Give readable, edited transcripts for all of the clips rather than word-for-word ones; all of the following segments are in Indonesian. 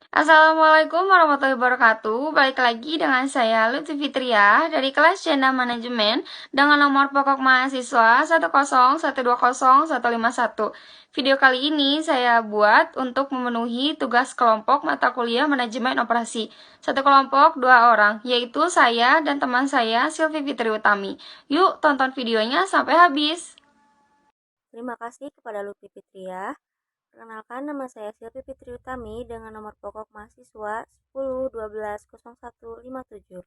Assalamualaikum warahmatullahi wabarakatuh. Balik lagi dengan saya Lutfi Fitria dari kelas Janda Manajemen dengan nomor pokok mahasiswa 101201551. Video kali ini saya buat untuk memenuhi tugas kelompok mata kuliah Manajemen Operasi. Satu kelompok 2 orang, yaitu saya dan teman saya Silvi Fitri Utami. Yuk tonton videonya sampai habis. Terima kasih kepada Lutfi Fitria. Perkenalkan, nama saya Silvi Fitri Utami dengan nomor pokok mahasiswa 10120157.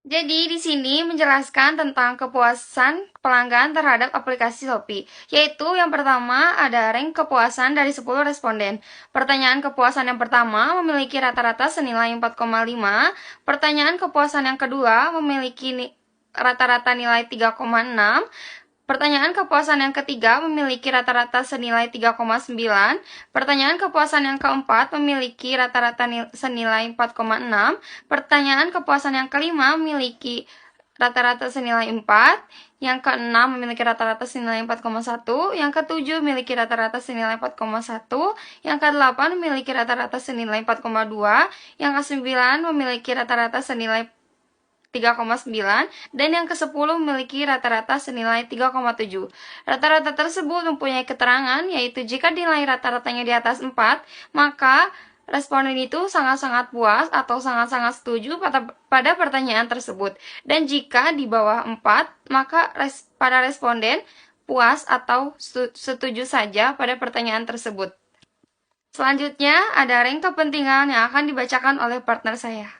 Jadi di sini menjelaskan tentang kepuasan pelanggan terhadap aplikasi Shopee, yaitu yang pertama ada rank kepuasan dari 10 responden. Pertanyaan kepuasan yang pertama memiliki rata-rata senilai 4,5, pertanyaan kepuasan yang kedua memiliki rata-rata nilai 3,6, pertanyaan kepuasan yang ketiga memiliki rata-rata senilai 3,9. Pertanyaan kepuasan yang keempat memiliki rata-rata senilai 4,6. Pertanyaan kepuasan yang kelima memiliki rata-rata senilai 4. Yang keenam memiliki rata-rata senilai 4,1. Yang ketujuh memiliki rata-rata senilai 4,1. Yang kedelapan memiliki rata-rata senilai 4,2. Yang kesembilan memiliki rata-rata senilai 3,9 dan yang ke-10 memiliki rata-rata senilai 3,7. Rata-rata tersebut mempunyai keterangan yaitu jika nilai rata-ratanya di atas 4, maka responden itu sangat-sangat puas atau sangat-sangat setuju pada pertanyaan tersebut. Dan jika di bawah 4, maka para responden puas atau setuju saja pada pertanyaan tersebut. Selanjutnya, ada rank kepentingan yang akan dibacakan oleh partner saya.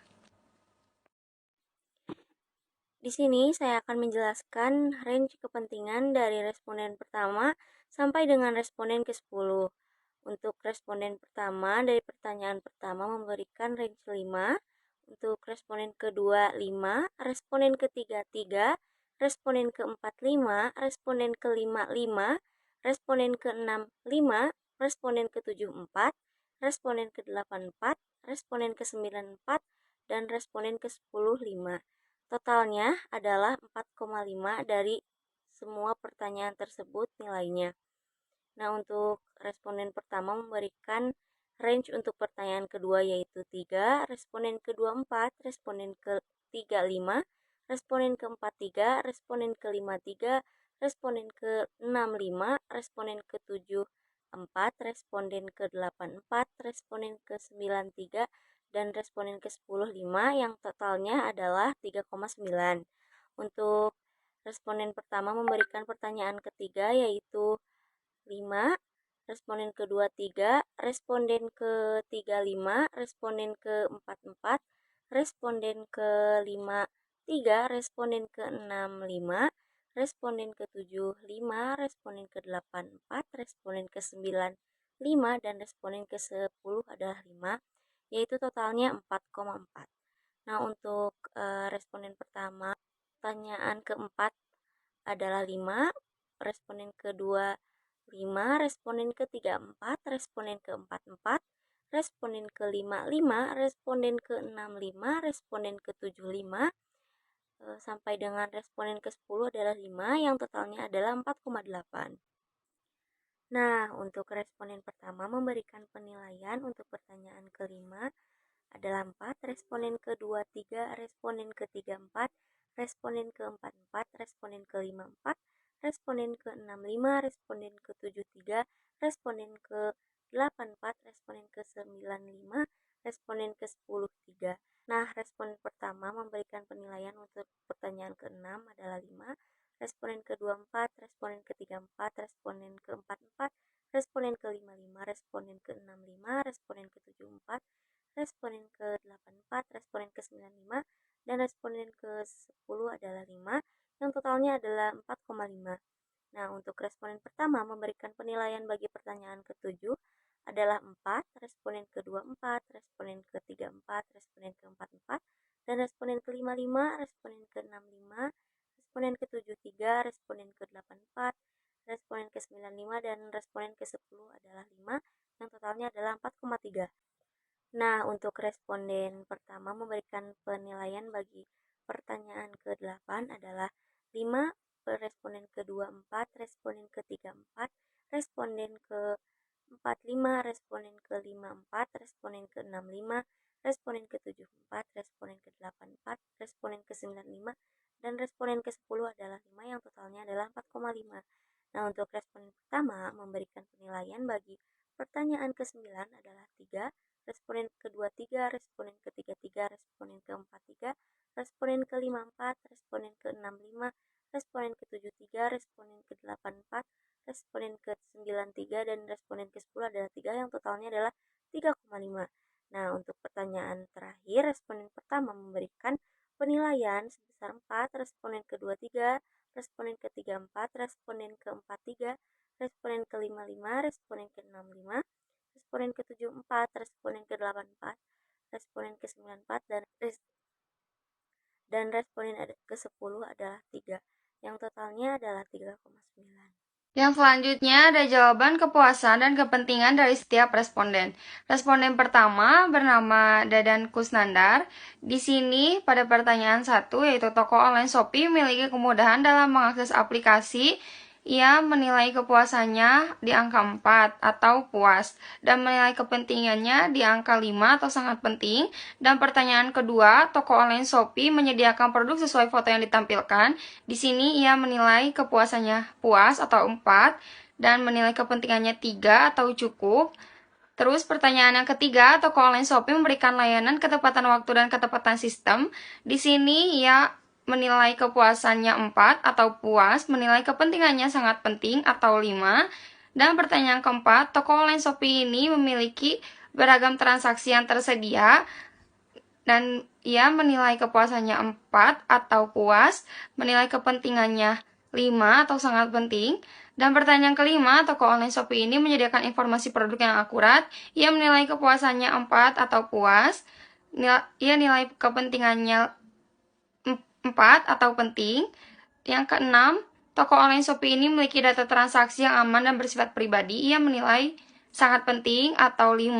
Di sini saya akan menjelaskan range kepentingan dari responden pertama sampai dengan responden ke-10. Untuk responden pertama dari pertanyaan pertama memberikan range 5, untuk responden kedua 5, responden ketiga 3, responden keempat 5, responden kelima 5, responden keenam 5, responden ketujuh 4, responden ke-8 4, responden ke-9 4, dan responden ke-10 5. Totalnya adalah 4,5 dari semua pertanyaan tersebut nilainya. Nah, untuk responden pertama memberikan range untuk pertanyaan kedua yaitu 3, responden kedua 4, responden ketiga 5, responden keempat 3, responden kelima 3, responden ke-6 5, responden ke-7 4, responden ke-8 4, responden ke-9 3, dan responden ke-10 5 yang totalnya adalah 3,9. Untuk responden pertama memberikan pertanyaan ketiga yaitu 5, responden kedua 3, responden ketiga 5, responden keempat 4, responden kelima 3, responden keenam 5, responden ketujuh 5, responden ke-8 4, responden ke-9 5, dan responden ke-10 adalah 5, yaitu totalnya 4,4. Nah, untuk responden pertama, pertanyaan keempat adalah 5, responden kedua 5, responden ketiga 4, responden keempat 4, responden kelima 5, responden keenam 5, responden ketujuh 5, sampai dengan responden ke-10 adalah 5, yang totalnya adalah 4,8. Nah, untuk responden pertama memberikan penilaian untuk pertanyaan kelima adalah 4, responden kedua 3, responden ketiga 4, responden keempat 4, responden kelima 4, responden ke-6 5, responden ke-7 3, responden ke-8 4, responden ke-9 5, responden ke-10 3. Nah, responden pertama memberikan penilaian untuk pertanyaan ke-6 adalah 5, responden kedua 4, responden ketiga 4, responden keempat 4, responden kelima 5, responden ke-6 5, responden ke-7 4, responden ke-8 4, responden ke-9 5, dan responden ke-10 adalah 5, yang totalnya adalah 4,5. Nah, untuk responden pertama memberikan penilaian bagi pertanyaan ke-7 adalah 4, responden kedua 4, responden ketiga 4, responden keempat 4, dan responden kelima 5, responden ke-6 5, responden ke-7 3, responden ke-8 4, responden ke-9 5, dan responden ke-10 adalah 5, yang totalnya adalah 4,3. Nah, untuk responden pertama memberikan penilaian bagi pertanyaan ke-8 adalah 5, responden kedua 4, responden ketiga 4, responden 45, responden ke-5 4, responden ke-6 5, responden ke-7 4, responden ke-8 4, responden ke-9 5, dan responden ke-10 adalah 5 yang totalnya adalah 4,5. Nah, untuk responden pertama memberikan penilaian bagi pertanyaan ke-9 adalah 3, responden ke-2 3, responden ke-3 3, responden ke-4 3, responden ke-5 4, responden ke-6 5, responden ke-7 3, responden ke-8 4, responden ke-9 3, dan responden ke-10 adalah 3 yang totalnya adalah 3,5. Nah, untuk pertanyaan terakhir, responden pertama memberikan penilaian sebesar 4, responden kedua 3, responden ketiga 4, responden keempat 3, responden kelima 5, responden keenam 5, responden ketujuh 4, responden ke-8 4, responden ke-9 4, dan responden ke-10 adalah 3, yang totalnya adalah 3,9. Yang selanjutnya ada jawaban kepuasan dan kepentingan dari setiap responden. Responden pertama bernama Dadan Kusnandar. Di sini pada pertanyaan 1 yaitu toko online Shopee memiliki kemudahan dalam mengakses aplikasi. Ia menilai kepuasannya di angka 4 atau puas dan menilai kepentingannya di angka 5 atau sangat penting. Dan pertanyaan kedua, toko online Shopee menyediakan produk sesuai foto yang ditampilkan. Di sini ia menilai kepuasannya puas atau 4 dan menilai kepentingannya 3 atau cukup. Terus pertanyaan yang ketiga, toko online Shopee memberikan layanan ketepatan waktu dan ketepatan sistem. Di sini ia menilai kepuasannya 4 atau puas, menilai kepentingannya sangat penting atau 5. Dan pertanyaan keempat, toko online Shopee ini memiliki beragam transaksi yang tersedia dan ia menilai kepuasannya 4 atau puas, menilai kepentingannya 5 atau sangat penting. Dan pertanyaan kelima, toko online Shopee ini menyediakan informasi produk yang akurat. Ia menilai kepuasannya 4 atau puas. Ia nilai kepentingannya 4 atau penting. Yang keenam, toko online Shopee ini memiliki data transaksi yang aman dan bersifat pribadi. Ia menilai sangat penting atau 5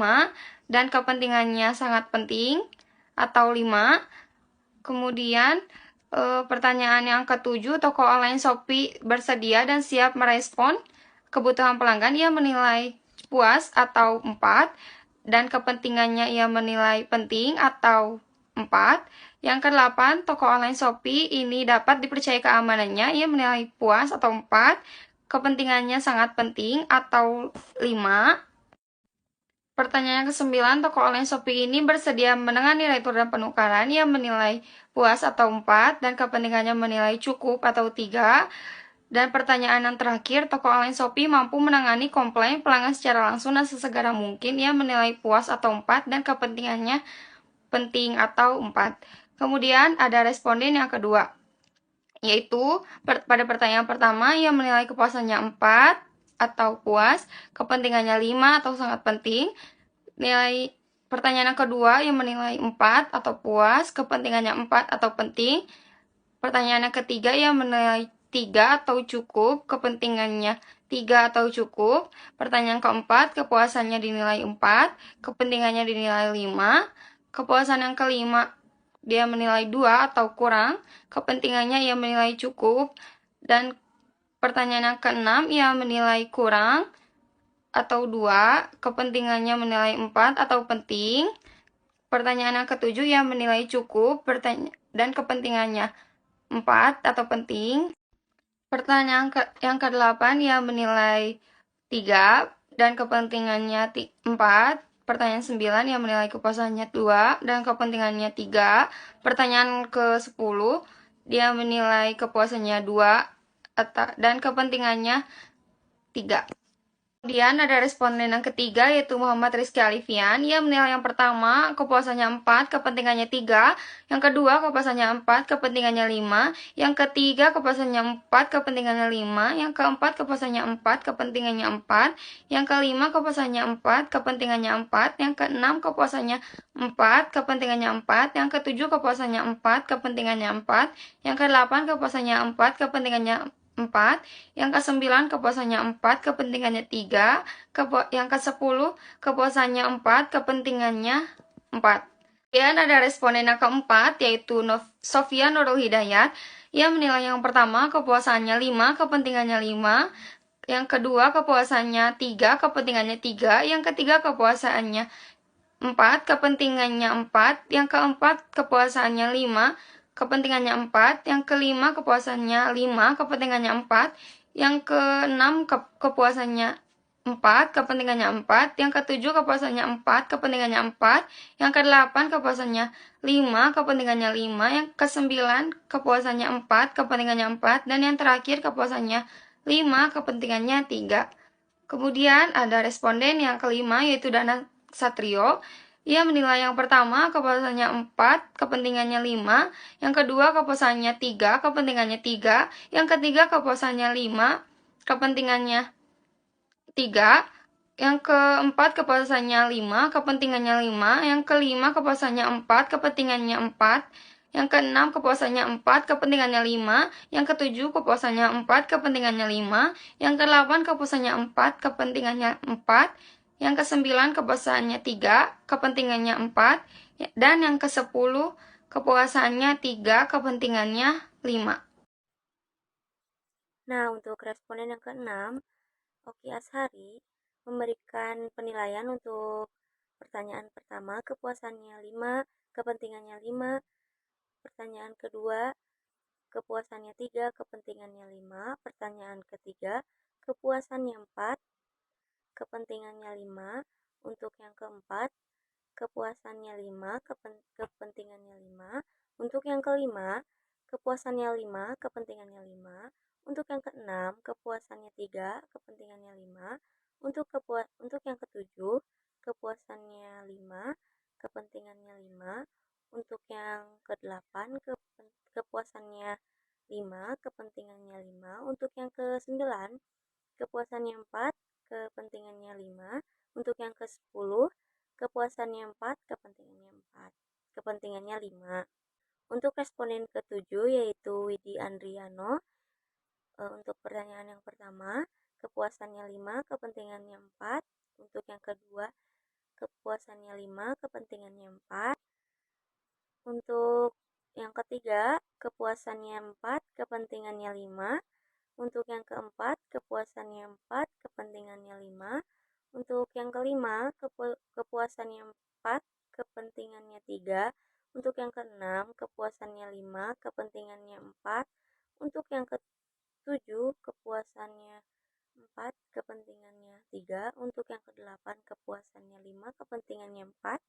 dan kepentingannya sangat penting atau 5. Kemudian pertanyaan yang ketujuh, toko online Shopee bersedia dan siap merespon kebutuhan pelanggan. Ia menilai puas atau 4 dan kepentingannya ia menilai penting atau 4. Yang ke-8, toko online Shopee ini dapat dipercaya keamanannya. Ia menilai puas atau 4, kepentingannya sangat penting atau 5. Pertanyaan ke-9, toko online Shopee ini bersedia menangani retur dan penukaran. Ia menilai puas atau 4 dan kepentingannya menilai cukup atau 3. Dan pertanyaan yang terakhir, toko online Shopee mampu menangani komplain pelanggan secara langsung dan sesegera mungkin. Ia menilai puas atau 4 dan kepentingannya penting atau 4. Kemudian ada responden yang kedua, yaitu pada pertanyaan pertama ia menilai kepuasannya 4 atau puas, kepentingannya 5 atau sangat penting. Nilai pertanyaan yang kedua ia menilai 4 atau puas, kepentingannya 4 atau penting. Pertanyaan yang ketiga ia menilai 3 atau cukup, kepentingannya 3 atau cukup. Pertanyaan keempat, kepuasannya dinilai 4, kepentingannya dinilai 5. Kepuasan yang kelima, dia menilai 2 atau kurang, kepentingannya ia menilai cukup. Dan pertanyaan yang keenam, ia menilai kurang atau 2, kepentingannya menilai 4 atau penting. Pertanyaan yang ketujuh, ia menilai cukup dan kepentingannya 4 atau penting. Pertanyaan yang ke-8, ia menilai 3 dan kepentingannya 4. Pertanyaan 9, ia menilai kepuasannya 2 dan kepentingannya 3. Pertanyaan ke-10, dia menilai kepuasannya 2 dan kepentingannya 3. Kemudian ada responden yang ketiga yaitu Muhammad Rizky Alifian. Ia menilai yang pertama kepuasannya 4, kepentingannya 3. Yang kedua kepuasannya 4, kepentingannya 5. Yang ketiga kepuasannya 4, kepentingannya 5. Yang keempat kepuasannya 4, kepentingannya 4. Yang kelima kepuasannya 4, kepentingannya 4. Yang keenam kepuasannya 4, kepentingannya 4. Yang ketujuh kepuasannya 4, kepentingannya 4. Yang kedelapan kepuasannya 4, kepentingannya 4. Yang ke-9 kepuasannya 4, kepentingannya 3. Yang ke-10 kepuasannya 4, kepentingannya 4. Kemudian ada responden yang keempat yaitu Sofia Nurul Hidayat. Ia menilai yang pertama kepuasannya 5, kepentingannya 5. yang kedua kepuasannya 3, kepentingannya 3, yang ketiga kepuasaannya 4, kepentingannya 4, yang keempat kepuasaannya 5, kepentingannya 4, yang kelima kepuasannya 5, kepentingannya 4, yang keenam kepuasannya 4, kepentingannya 4, yang ketujuh kepuasannya 4, kepentingannya 4, yang kedelapan kepuasannya 5, kepentingannya 5, yang kesembilan kepuasannya 4, kepentingannya 4, dan yang terakhir kepuasannya 5, kepentingannya 3. Kemudian ada responden yang kelima yaitu Dana Satrio. Ia menilai yang pertama kepuasannya 4, kepentingannya 5, yang kedua kepuasannya 3, kepentingannya 3, yang ketiga kepuasannya 5, kepentingannya 3, yang keempat kepuasannya 5, kepentingannya 5, yang kelima kepuasannya 4, kepentingannya 4, yang keenam kepuasannya 4, kepentingannya 5, yang ketujuh kepuasannya 4, kepentingannya 5, yang kedelapan kepuasannya 4, kepentingannya 4, yang kesembilan kepuasannya 3, kepentingannya 4, dan yang kesepuluh kepuasannya 3, kepentingannya 5. Nah, untuk responden yang keenam, Oki Ashari memberikan penilaian untuk pertanyaan pertama kepuasannya 5, kepentingannya 5, pertanyaan kedua kepuasannya 3, kepentingannya 5, pertanyaan ketiga kepuasannya 4, kepentingannya 5, untuk yang keempat kepuasannya 5, kepentingannya 5, untuk yang kelima kepuasannya 5, kepentingannya 5, untuk yang keenam kepuasannya 3, kepentingannya 5, untuk yang ketujuh kepuasannya 5, kepentingannya 5, untuk yang kedelapan kepuasannya 5, kepentingannya 5, untuk yang kesembilan kepuasannya 4, kepentingannya 5, untuk yang ke-10 kepuasannya 4, kepentingannya 5. Untuk responden ke-7 yaitu Widi Andriano, untuk pertanyaan yang pertama kepuasannya 5, kepentingannya 4, untuk yang kedua kepuasannya 5, kepentingannya 4, untuk yang ketiga kepuasannya 4, kepentingannya 5, untuk yang keempat kepuasannya 4, kepentingannya 5, untuk yang kelima kepuasannya 4, kepentingannya 3, untuk yang keenam kepuasannya 5, kepentingannya 4, untuk yang ketujuh kepuasannya 4, kepentingannya 3, untuk yang kedelapan kepuasannya 5, kepentingannya 4,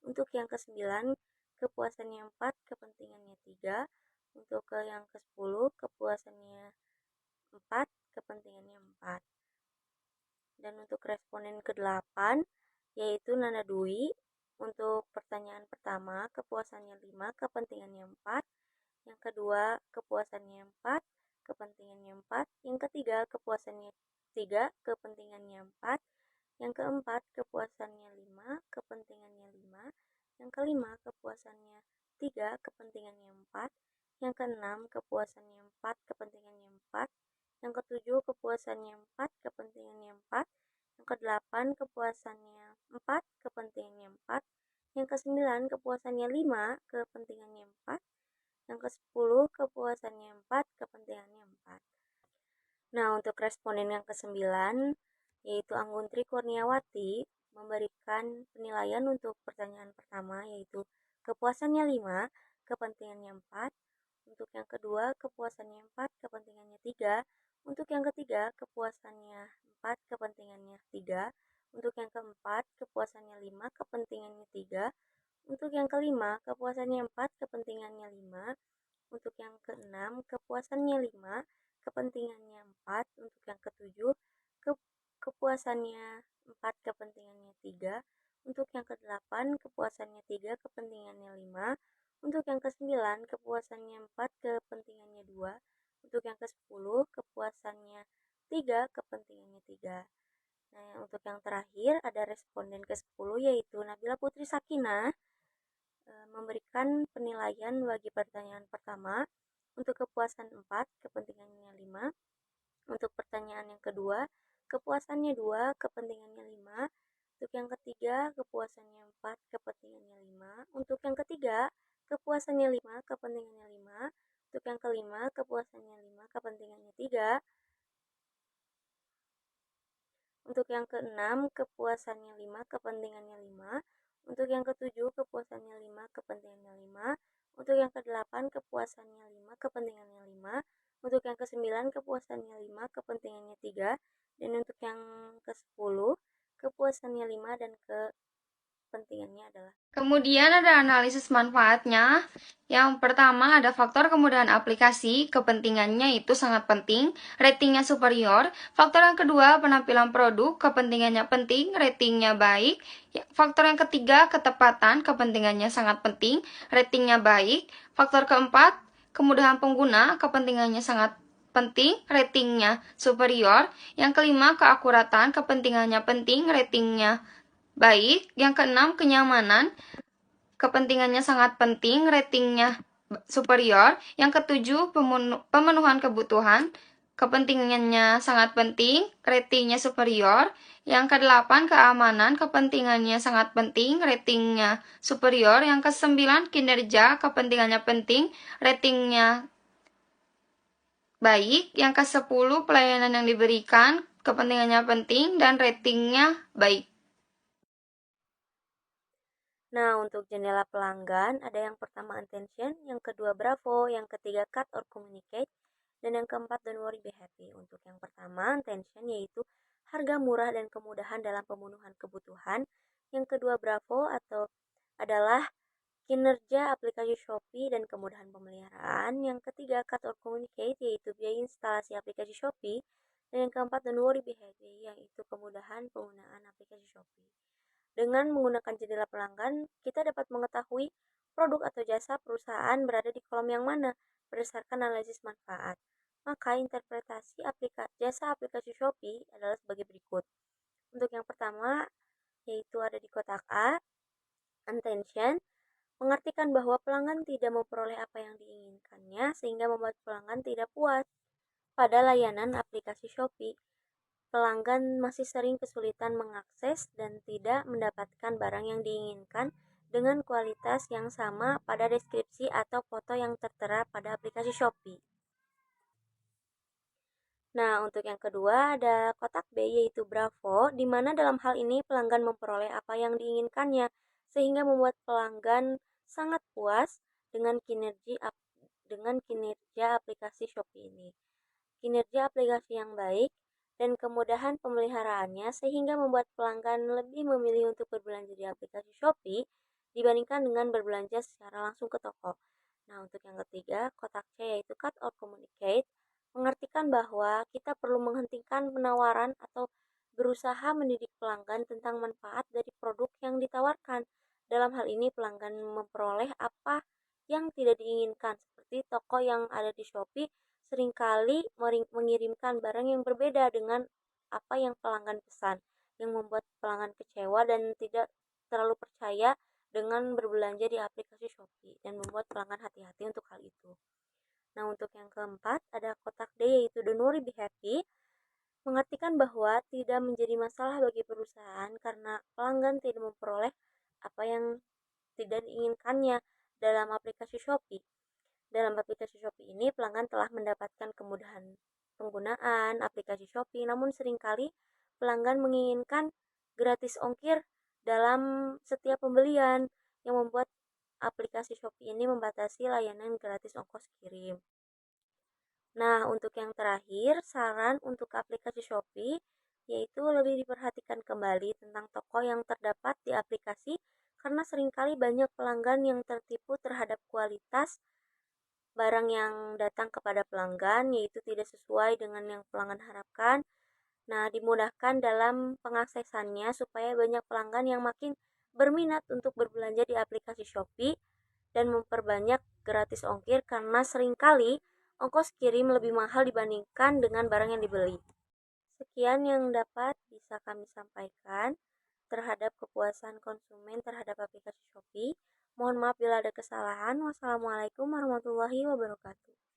untuk yang kesembilan kepuasannya 4, kepentingannya 3, untuk yang ke-10 kepuasannya 4, kepentingannya 4. Dan untuk responden ke-8 yaitu Nana Dwi, untuk pertanyaan pertama kepuasannya 5, kepentingannya 4, yang kedua kepuasannya 4, kepentingannya 4, yang ketiga kepuasannya 3, kepentingannya 4, yang keempat kepuasannya 5, kepentingannya 5, yang kelima kepuasannya 3, kepentingannya 4, yang keenam kepuasannya 4, kepentingannya 4, yang ketujuh kepuasannya 4, kepentingannya 4, yang kedelapan kepuasannya 4, kepentingannya 4, yang kesembilan kepuasannya 5, kepentingannya 4, yang ke-10 kepuasannya 4, kepentingannya 4. Nah, untuk responden yang ke-9 yaitu Angguntri Kurniawati memberikan penilaian untuk pertanyaan pertama yaitu kepuasannya 5, kepentingannya 4, untuk yang kedua kepuasannya 4, kepentingannya 3, untuk yang ketiga kepuasannya 4, kepentingannya 3, untuk yang keempat kepuasannya 5, kepentingannya 3, untuk yang kelima kepuasannya 4, kepentingannya 5, untuk yang keenam kepuasannya 5, kepentingannya 4, untuk yang ketujuh kepuasannya 4, kepentingannya 3, untuk yang kedelapan kepuasannya 3, kepentingannya 5, untuk yang ke-9 kepuasannya 4, kepentingannya 2, untuk yang ke-10 kepuasannya 3, kepentingannya 3. Nah, untuk yang terakhir ada responden ke-10 yaitu Nabila Putri Sakinah, memberikan penilaian bagi pertanyaan pertama untuk kepuasan 4, kepentingannya 5, untuk pertanyaan yang kedua kepuasannya 2, kepentingannya 5, untuk yang ketiga kepuasannya 4, kepentingannya 5, untuk yang ketiga kepuasannya 5, kepentingannya 5, untuk yang kelima kepuasannya 5, kepentingannya 3, Untuk yang keenam, kepuasannya 5, kepentingannya 5. Untuk yang ketujuh, kepuasannya 5, kepentingannya 5. Untuk yang kedelapan, kepuasannya 5, kepentingannya 5. Untuk yang kesembilan, kepuasannya 5, kepentingannya 3. Dan untuk yang ke-10, kepuasannya 5 dan kepentingannya adalah. Kemudian ada analisis manfaatnya. Yang pertama ada faktor kemudahan aplikasi, kepentingannya itu sangat penting, ratingnya superior. Faktor yang kedua penampilan produk, kepentingannya penting, ratingnya baik. Faktor yang ketiga ketepatan, kepentingannya sangat penting, ratingnya baik. Faktor keempat kemudahan pengguna, kepentingannya sangat penting, ratingnya superior. Yang kelima keakuratan, kepentingannya penting, ratingnya baik. Yang keenam kenyamanan, kepentingannya sangat penting, ratingnya superior. Yang ketujuh, pemenuhan kebutuhan, kepentingannya sangat penting, ratingnya superior. Yang kedelapan, keamanan, kepentingannya sangat penting, ratingnya superior. Yang kesembilan, kinerja, kepentingannya penting, ratingnya baik. Yang kesepuluh, pelayanan yang diberikan, kepentingannya penting, dan ratingnya baik. Nah, untuk jendela pelanggan, ada yang pertama attention, yang kedua bravo, yang ketiga cut or communicate, dan yang keempat don't worry be happy. Untuk yang pertama attention yaitu harga murah dan kemudahan dalam pemenuhan kebutuhan. Yang kedua bravo atau adalah kinerja aplikasi Shopee dan kemudahan pemeliharaan. Yang ketiga cut or communicate yaitu biaya instalasi aplikasi Shopee. Dan yang keempat don't worry be happy yaitu kemudahan penggunaan aplikasi Shopee. Dengan menggunakan jendela pelanggan, kita dapat mengetahui produk atau jasa perusahaan berada di kolom yang mana berdasarkan analisis manfaat. Maka interpretasi jasa aplikasi Shopee adalah sebagai berikut. Untuk yang pertama, yaitu ada di kotak A, attention, mengartikan bahwa pelanggan tidak memperoleh apa yang diinginkannya sehingga membuat pelanggan tidak puas. Pada layanan aplikasi Shopee, pelanggan masih sering kesulitan mengakses dan tidak mendapatkan barang yang diinginkan dengan kualitas yang sama pada deskripsi atau foto yang tertera pada aplikasi Shopee. Nah, untuk yang kedua ada kotak B yaitu Bravo, di mana dalam hal ini pelanggan memperoleh apa yang diinginkannya, sehingga membuat pelanggan sangat puas dengan kinerja aplikasi Shopee ini. Kinerja aplikasi yang baik dan kemudahan pemeliharaannya sehingga membuat pelanggan lebih memilih untuk berbelanja di aplikasi Shopee dibandingkan dengan berbelanja secara langsung ke toko. Nah, untuk yang ketiga, kotak C yaitu cut or communicate, mengartikan bahwa kita perlu menghentikan penawaran atau berusaha mendidik pelanggan tentang manfaat dari produk yang ditawarkan. Dalam hal ini, pelanggan memperoleh apa yang tidak diinginkan, seperti toko yang ada di Shopee seringkali mengirimkan barang yang berbeda dengan apa yang pelanggan pesan, yang membuat pelanggan kecewa dan tidak terlalu percaya dengan berbelanja di aplikasi Shopee dan membuat pelanggan hati-hati untuk hal itu. Nah, untuk yang keempat ada kotak D yaitu don't worry be happy, mengartikan bahwa tidak menjadi masalah bagi perusahaan karena pelanggan tidak memperoleh apa yang tidak diinginkannya dalam aplikasi Shopee. Dalam aplikasi Shopee ini, pelanggan telah mendapatkan kemudahan penggunaan aplikasi Shopee, namun seringkali pelanggan menginginkan gratis ongkir dalam setiap pembelian yang membuat aplikasi Shopee ini membatasi layanan gratis ongkos kirim. Nah, untuk yang terakhir, saran untuk aplikasi Shopee yaitu lebih diperhatikan kembali tentang toko yang terdapat di aplikasi karena seringkali banyak pelanggan yang tertipu terhadap kualitas barang yang datang kepada pelanggan yaitu tidak sesuai dengan yang pelanggan harapkan. Nah, dimudahkan dalam pengaksesannya supaya banyak pelanggan yang makin berminat untuk berbelanja di aplikasi Shopee dan memperbanyak gratis ongkir karena seringkali ongkos kirim lebih mahal dibandingkan dengan barang yang dibeli. Sekian yang dapat bisa kami sampaikan terhadap kepuasan konsumen terhadap aplikasi Shopee. Mohon maaf bila ada kesalahan. Wassalamualaikum warahmatullahi wabarakatuh.